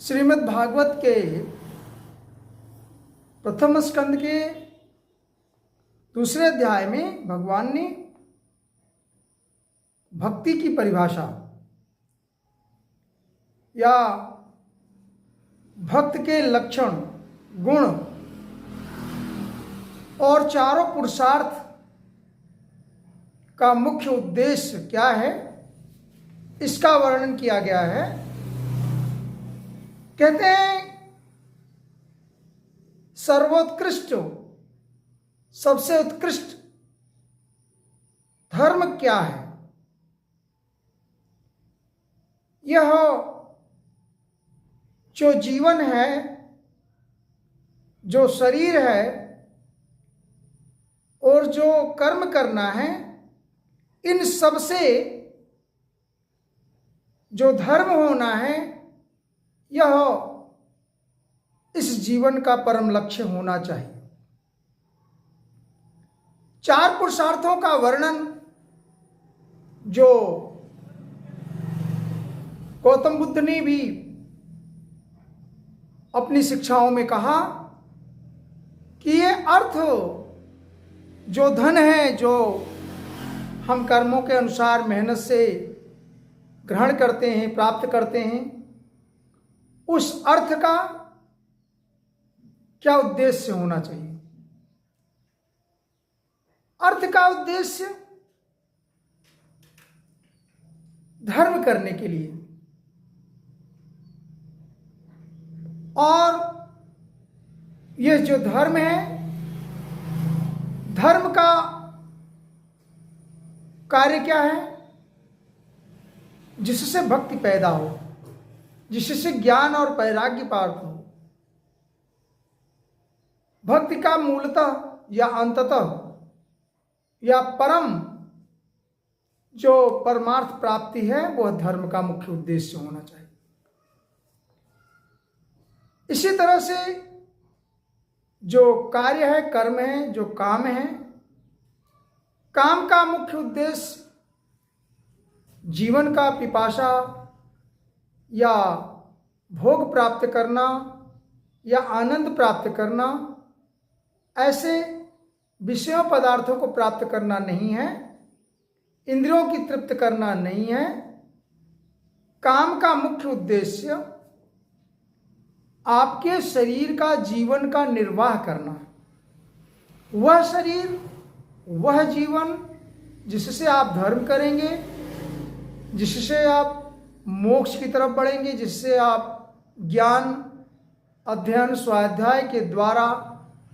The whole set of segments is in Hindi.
श्रीमद् भागवत के प्रथम स्कंद के दूसरे अध्याय में भगवान ने भक्ति की परिभाषा या भक्त के लक्षण, गुण और चारों पुरुषार्थ का मुख्य उद्देश्य क्या है, इसका वर्णन किया गया है। कहते हैं सर्वोत्कृष्ट, सबसे उत्कृष्ट धर्म क्या है? यह जो जीवन है, जो शरीर है और जो कर्म करना है, इन सब से जो धर्म होना है, यह इस जीवन का परम लक्ष्य होना चाहिए। चार पुरुषार्थों का वर्णन जो गौतम बुद्ध ने भी अपनी शिक्षाओं में कहा कि ये अर्थ जो धन है, जो हम कर्मों के अनुसार मेहनत से ग्रहण करते हैं, प्राप्त करते हैं, उस अर्थ का क्या उद्देश्य होना चाहिए? अर्थ का उद्देश्य धर्म करने के लिए, और यह जो धर्म है, धर्म का कार्य क्या है? जिससे भक्ति पैदा हो, जिससे ज्ञान और वैराग्य प्राप्त हो। भक्ति का मूलतः या अंततः या परम जो परमार्थ प्राप्ति है, वह धर्म का मुख्य उद्देश्य होना चाहिए। इसी तरह से जो कार्य है, कर्म है, जो काम है, काम का मुख्य उद्देश्य जीवन का पिपासा या भोग प्राप्त करना या आनंद प्राप्त करना, ऐसे विषयों पदार्थों को प्राप्त करना नहीं है, इंद्रियों की तृप्त करना नहीं है। काम का मुख्य उद्देश्य आपके शरीर का, जीवन का निर्वाह करना है। वह शरीर, वह जीवन जिससे आप धर्म करेंगे, जिससे आप मोक्ष की तरफ बढ़ेंगे, जिससे आप ज्ञान, अध्ययन, स्वाध्याय के द्वारा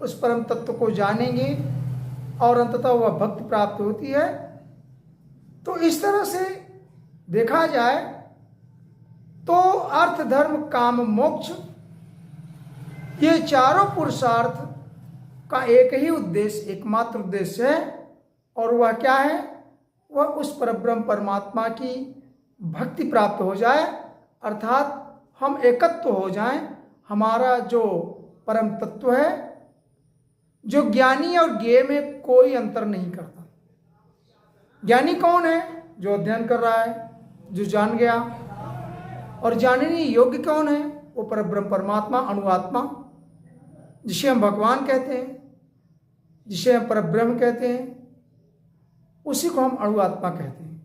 उस परम तत्व को जानेंगे और अंततः वह भक्ति प्राप्त होती है। तो इस तरह से देखा जाए तो अर्थ, धर्म, काम, मोक्ष, ये चारों पुरुषार्थ का एक ही उद्देश्य, एकमात्र उद्देश्य है, और वह क्या है? वह उस परब्रह्म परमात्मा की भक्ति प्राप्त हो जाए, अर्थात हम एकत्व हो जाएं। हमारा जो परम तत्व है, जो ज्ञानी और ज्ञेय में कोई अंतर नहीं करता। ज्ञानी कौन है? जो अध्ययन कर रहा है, जो जान गया। और जानने योग्य कौन है? वो परब्रह्म परमात्मा, अणुआत्मा, जिसे हम भगवान कहते हैं, जिसे हम परब्रह्म कहते हैं, उसी को हम अणुआत्मा कहते हैं।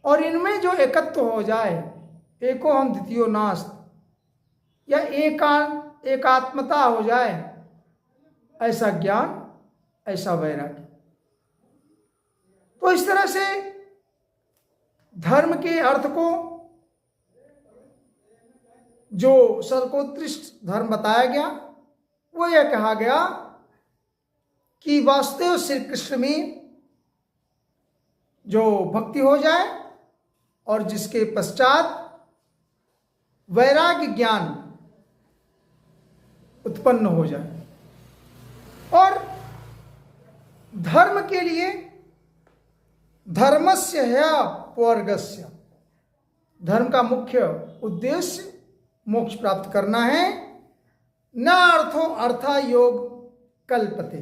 और इनमें जो एकत्व हो जाए, एको हम द्वितीयो नास्त, या एकात्मता हो जाए, ऐसा ज्ञान, ऐसा वैराग्य। तो इस तरह से धर्म के अर्थ को जो सर्वोत्कृष्ट धर्म बताया गया, वो यह कहा गया कि वासुदेव श्री कृष्ण में जो भक्ति हो जाए और जिसके पश्चात वैराग्य ज्ञान उत्पन्न हो जाए। और धर्म के लिए धर्मस्य है पवर्गस्य, धर्म का मुख्य उद्देश्य मोक्ष प्राप्त करना है। न अर्थो अर्था योग कल्पते,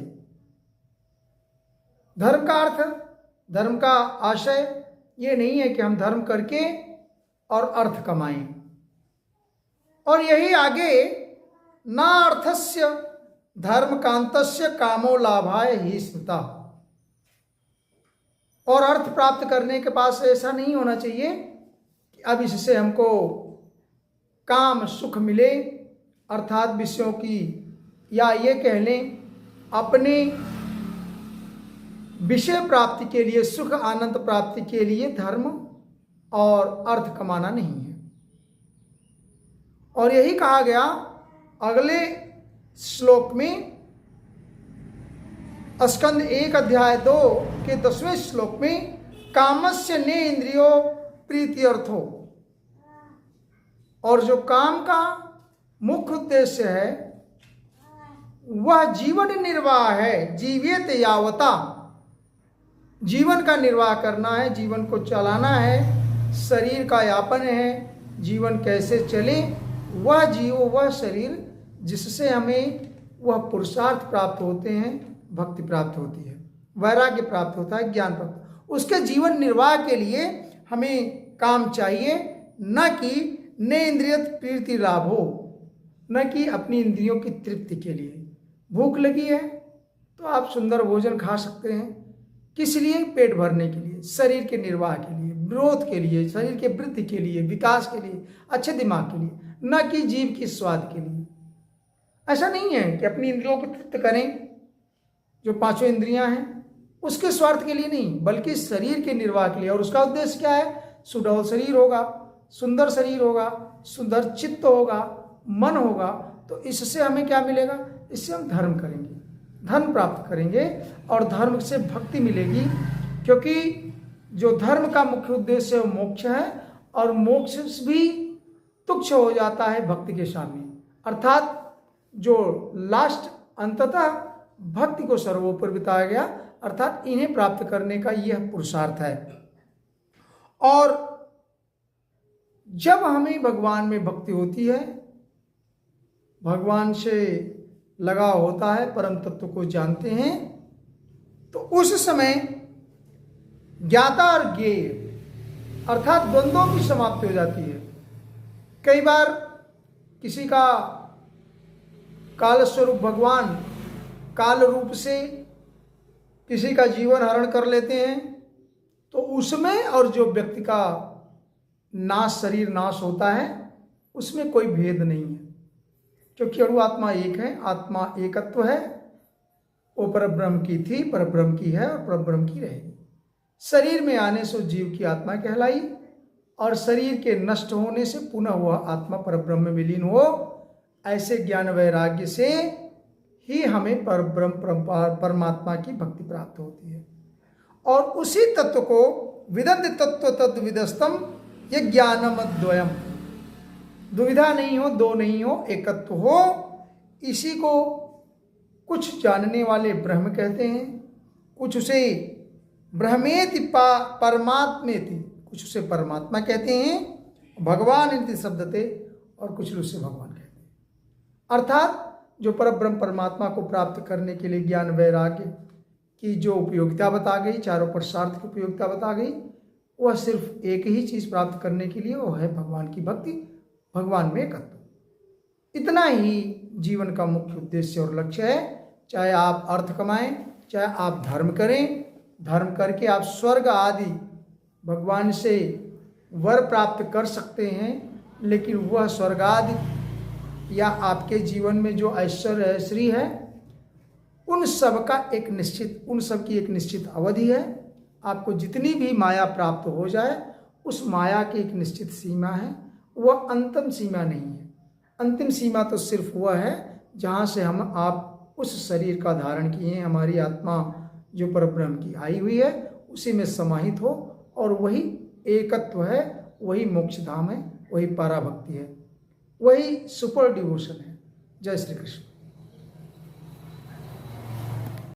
धर्म का अर्थ, धर्म का आशय ये नहीं है कि हम धर्म करके और अर्थ कमाएं। और यही आगे ना अर्थस्य धर्म कांतस्य कामो लाभाय ही स्मृता। और अर्थ प्राप्त करने के पास ऐसा नहीं होना चाहिए कि अब इससे हमको काम सुख मिले, अर्थात विषयों की, या ये कह लें अपने विषय प्राप्ति के लिए, सुख आनंद प्राप्ति के लिए धर्म और अर्थ कमाना नहीं है। और यही कहा गया अगले श्लोक में, स्कंद 1 अध्याय 2 के 10वें श्लोक में, कामस्य ने इंद्रियो प्रीति अर्थो। और जो काम का मुख्य उद्देश्य है वह जीवन निर्वाह है, जीवित यावता, जीवन का निर्वाह करना है, जीवन को चलाना है, शरीर का यापन है, जीवन कैसे चले, वह जीव, वह शरीर जिससे हमें वह पुरुषार्थ प्राप्त होते हैं, भक्ति प्राप्त होती है, वैराग्य प्राप्त होता है, ज्ञान प्राप्त। उसके जीवन निर्वाह के लिए हमें काम चाहिए, न कि ने इंद्रिय प्रीति लाभ हो, न कि अपनी इंद्रियों की तृप्ति के लिए। भूख लगी है तो आप सुंदर भोजन खा सकते हैं, किस लिए? पेट भरने के लिए, शरीर के निर्वाह के लिए, ग्रोथ के लिए, शरीर के वृद्धि के लिए, विकास के लिए, अच्छे दिमाग के लिए, न कि जीव की स्वाद के लिए। ऐसा नहीं है कि अपनी इंद्रियों को तृप्त करें, जो 5 इंद्रियां हैं उसके स्वार्थ के लिए नहीं, बल्कि शरीर के निर्वाह के लिए। और उसका उद्देश्य क्या है? सुडौल शरीर होगा, सुंदर शरीर होगा, सुंदर चित्त होगा, मन होगा, तो इससे हमें क्या मिलेगा? इससे हम धर्म करेंगे, धर्म प्राप्त करेंगे और धर्म से भक्ति मिलेगी, क्योंकि जो धर्म का मुख्य उद्देश्य है मोक्ष है, और मोक्ष भी तुच्छ हो जाता है भक्ति के सामने। अर्थात जो लास्ट अंततः भक्ति को सर्वोपरि बताया गया, अर्थात इन्हें प्राप्त करने का यह पुरुषार्थ है। और जब हमें भगवान में भक्ति होती है, भगवान से लगाव होता है, परम तत्व को जानते हैं, तो उस समय ज्ञाता और ज्ञेय अर्थात द्वंद्वों की समाप्ति हो जाती है। कई बार किसी का काल स्वरूप भगवान काल रूप से किसी का जीवन हरण कर लेते हैं, तो उसमें और जो व्यक्ति का नाश, शरीर नाश होता है, उसमें कोई भेद नहीं है, क्योंकि अणु आत्मा एक है, आत्मा एकत्व है, वो परब्रह्म की थी, परब्रह्म की है और परब्रह्म की रहेगी। शरीर में आने से जीव की आत्मा कहलाई, और शरीर के नष्ट होने से पुनः वह आत्मा परब्रह्म में विलीन हो। ऐसे ज्ञान वैराग्य से ही हमें परब्रह्म परमात्मा की भक्ति प्राप्त होती है। और उसी तत्व को विदन्ति तत्व तद विदस्तम, ये ज्ञानम द्वयम, दुविधा नहीं हो, दो नहीं हो, एकत्व हो। इसी को कुछ जानने वाले ब्रह्म कहते हैं, कुछ उसे ब्रह्मेति परमात्मेति, कुछ उसे परमात्मा कहते हैं, भगवान इति शब्दते, और कुछ उसे भगवान कहते हैं। अर्थात जो परब्रह्म परमात्मा को प्राप्त करने के लिए ज्ञान वैराग्य की जो उपयोगिता बता गई, चारों पुरुषार्थ की उपयोगिता बता गई, वह सिर्फ एक ही चीज प्राप्त करने के लिए, वो है भगवान की भक्ति, भगवान में एकत्व। इतना ही जीवन का मुख्य उद्देश्य और लक्ष्य है। चाहे आप अर्थ कमाएं, चाहे आप धर्म करें, धर्म करके आप स्वर्ग आदि भगवान से वर प्राप्त कर सकते हैं, लेकिन वह स्वर्ग आदि या आपके जीवन में जो ऐश्वर्य ऐश्वर्य है, उन सब का एक निश्चित, उन सब की एक निश्चित अवधि है। आपको जितनी भी माया प्राप्त हो जाए, उस माया की एक निश्चित सीमा है, वह अंतिम सीमा नहीं है। अंतिम सीमा तो सिर्फ वह है जहाँ से हम आप उस शरीर का धारण किए हैं, हमारी आत्मा जो परब्रह्म की आई हुई है, उसी में समाहित हो, और वही एकत्व है, वही मोक्ष धाम है, वही पराभक्ति है, वही सुपर डिवोशन है। जय श्री कृष्ण।